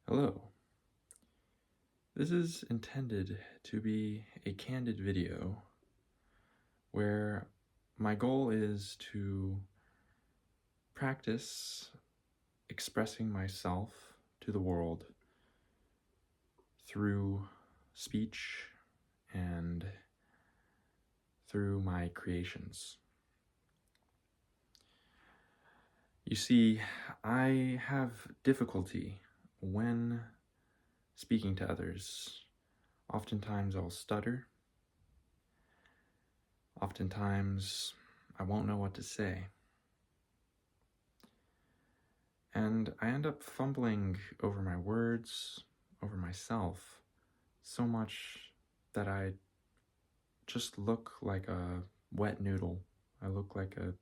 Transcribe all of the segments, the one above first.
Hello. This is intended to be a candid video where my goal is to practice expressing myself to the world through speech and through my creations. You see, I have difficulty when speaking to others. Oftentimes I'll stutter. Oftentimes I won't know what to say. And I end up fumbling over my words, over myself, so much that I just look like a wet noodle. I look like a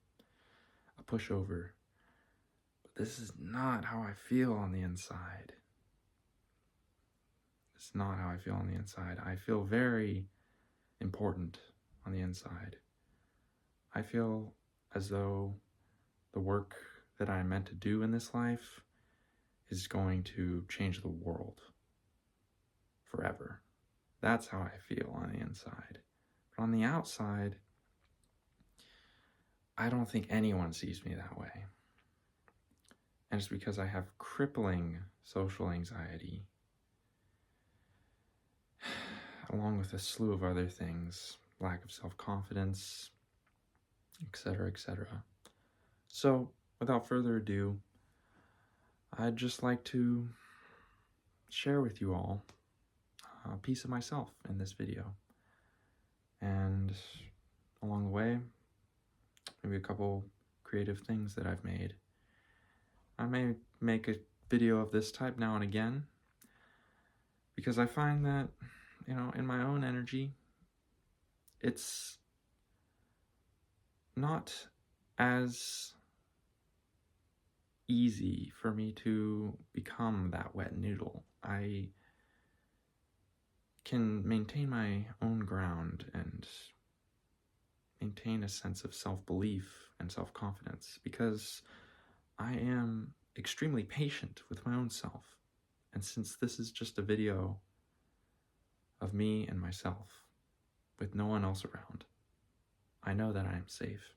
pushover. But this is not how I feel on the inside. It's not how I feel on the inside. I feel very important on the inside. I feel as though the work that I'm meant to do in this life is going to change the world forever. That's how I feel on the inside. But on the outside, I don't think anyone sees me that way. And it's because I have crippling social anxiety, along with a slew of other things, lack of self-confidence, etc., etc. So, without further ado, I'd just like to share with you all a piece of myself in this video. And along the way, maybe a couple creative things that I've made. I may make a video of this type now and again, because I find that, in my own energy, it's not as easy for me to become that wet noodle. I can maintain my own ground and maintain a sense of self-belief and self-confidence because I am extremely patient with my own self. And since this is just a video of me and myself with no one else around, I know that I am safe.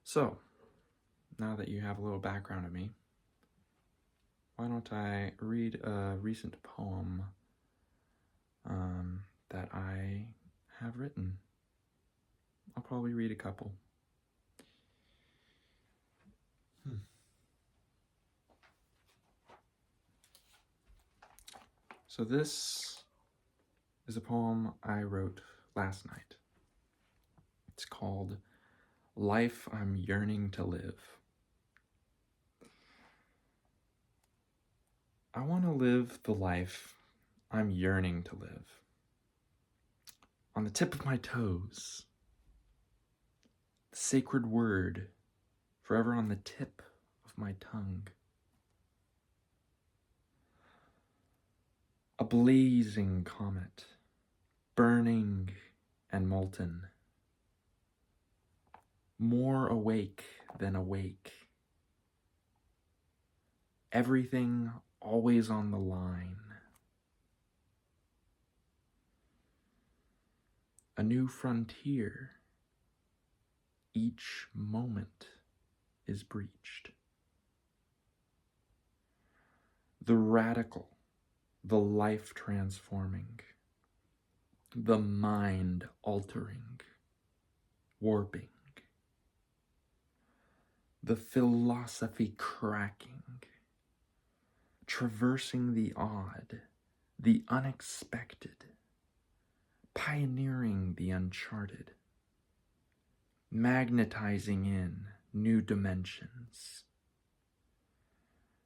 So, now that you have a little background of me, why don't I read a recent poem that I have written. I'll probably read a couple. So this is a poem I wrote last night. It's called Life I'm Yearning to Live. I want to live the life I'm yearning to live. On the tip of my toes, the sacred word forever on the tip of my tongue. A blazing comet, burning and molten, more awake than awake. Everything always on the line. A new frontier. Each moment is breached. The radical, the life transforming, the mind altering, warping, the philosophy cracking, traversing the odd, the unexpected, pioneering the uncharted, magnetizing in new dimensions,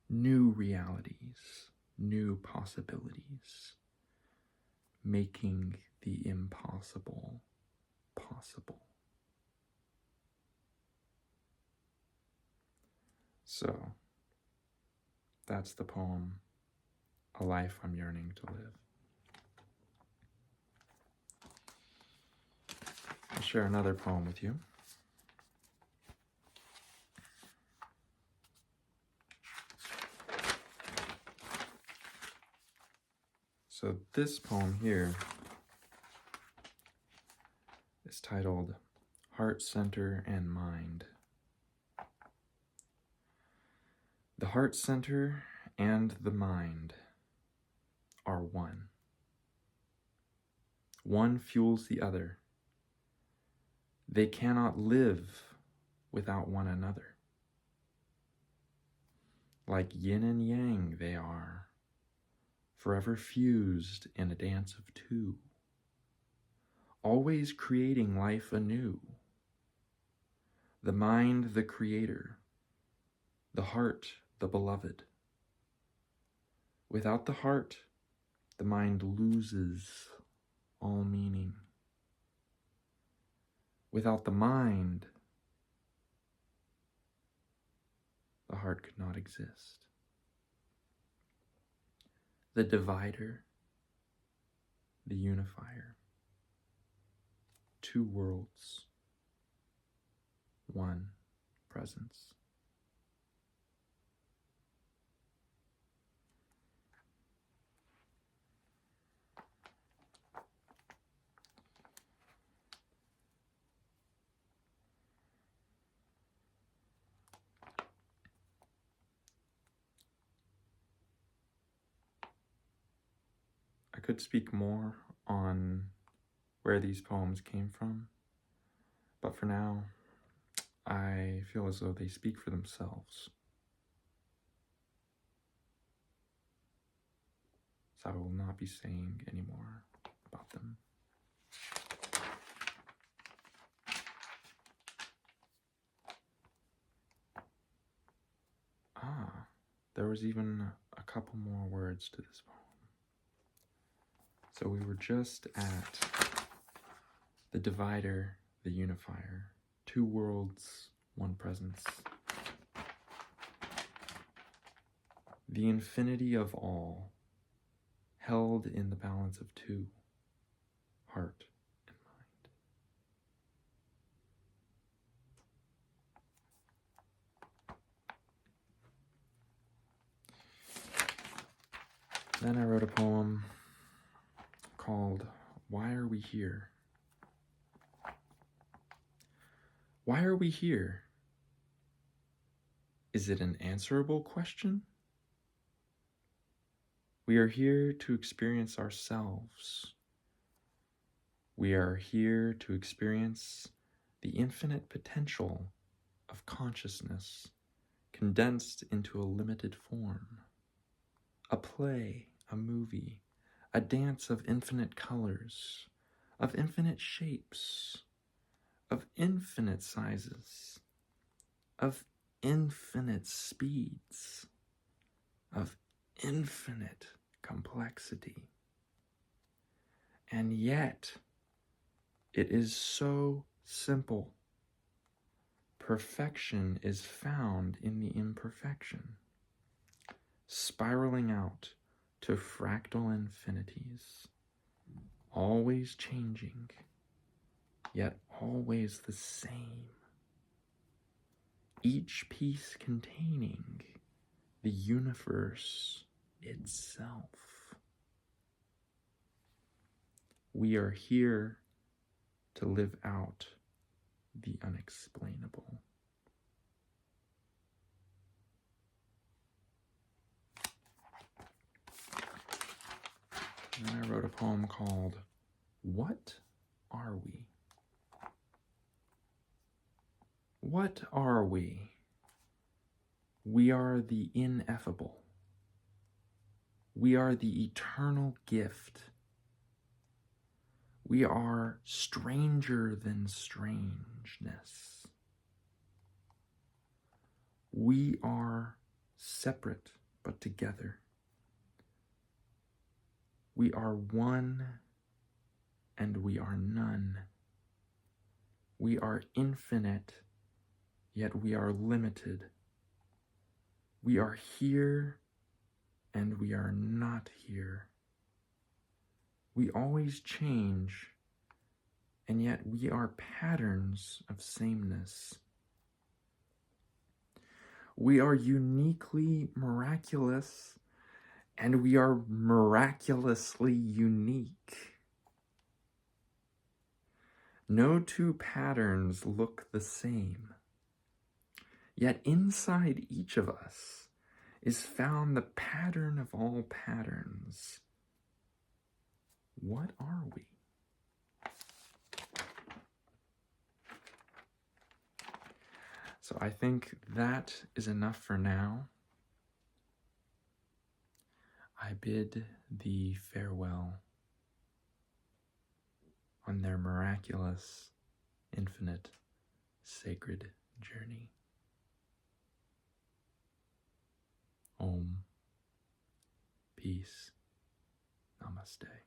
new realities, new possibilities, making the impossible possible. So, that's the poem, A Life I'm Yearning to Live. I'll share another poem with you. So this poem here is titled Heart Center and Mind. The heart center and the mind are one. One fuels the other. They cannot live without one another. Like yin and yang they are, forever fused in a dance of two, always creating life anew. The mind the creator, the heart the beloved. Without the heart, the mind loses all meaning. Without the mind, the heart could not exist. The divider, the unifier. Two worlds, one presence. I could speak more on where these poems came from, but for now, I feel as though they speak for themselves. So I will not be saying any more about them. There was even a couple more words to this poem. So we were just at the divider, the unifier, two worlds, one presence. The infinity of all, held in the balance of two, heart and mind. Then I wrote a poem called Why Are We Here? Why are we here? Is it an answerable question? We are here to experience ourselves. We are here to experience the infinite potential of consciousness condensed into a limited form. A play, a movie, a dance of infinite colors, of infinite shapes, of infinite sizes, of infinite speeds, of infinite complexity. And yet, it is so simple. Perfection is found in the imperfection, spiraling out to fractal infinities, always changing, yet always the same. Each piece containing the universe itself. We are here to live out the unexplainable. And then I wrote a poem called What Are We? What are we? We are the ineffable. We are the eternal gift. We are stranger than strangeness. We are separate but together. We are one and we are none. We are infinite, yet we are limited. We are here and we are not here. We always change, and yet we are patterns of sameness. We are uniquely miraculous, and we are miraculously unique. No two patterns look the same, yet inside each of us is found the pattern of all patterns. What are we? So I think that is enough for now. I bid thee farewell on their miraculous, infinite, sacred journey. Om. Peace. Namaste.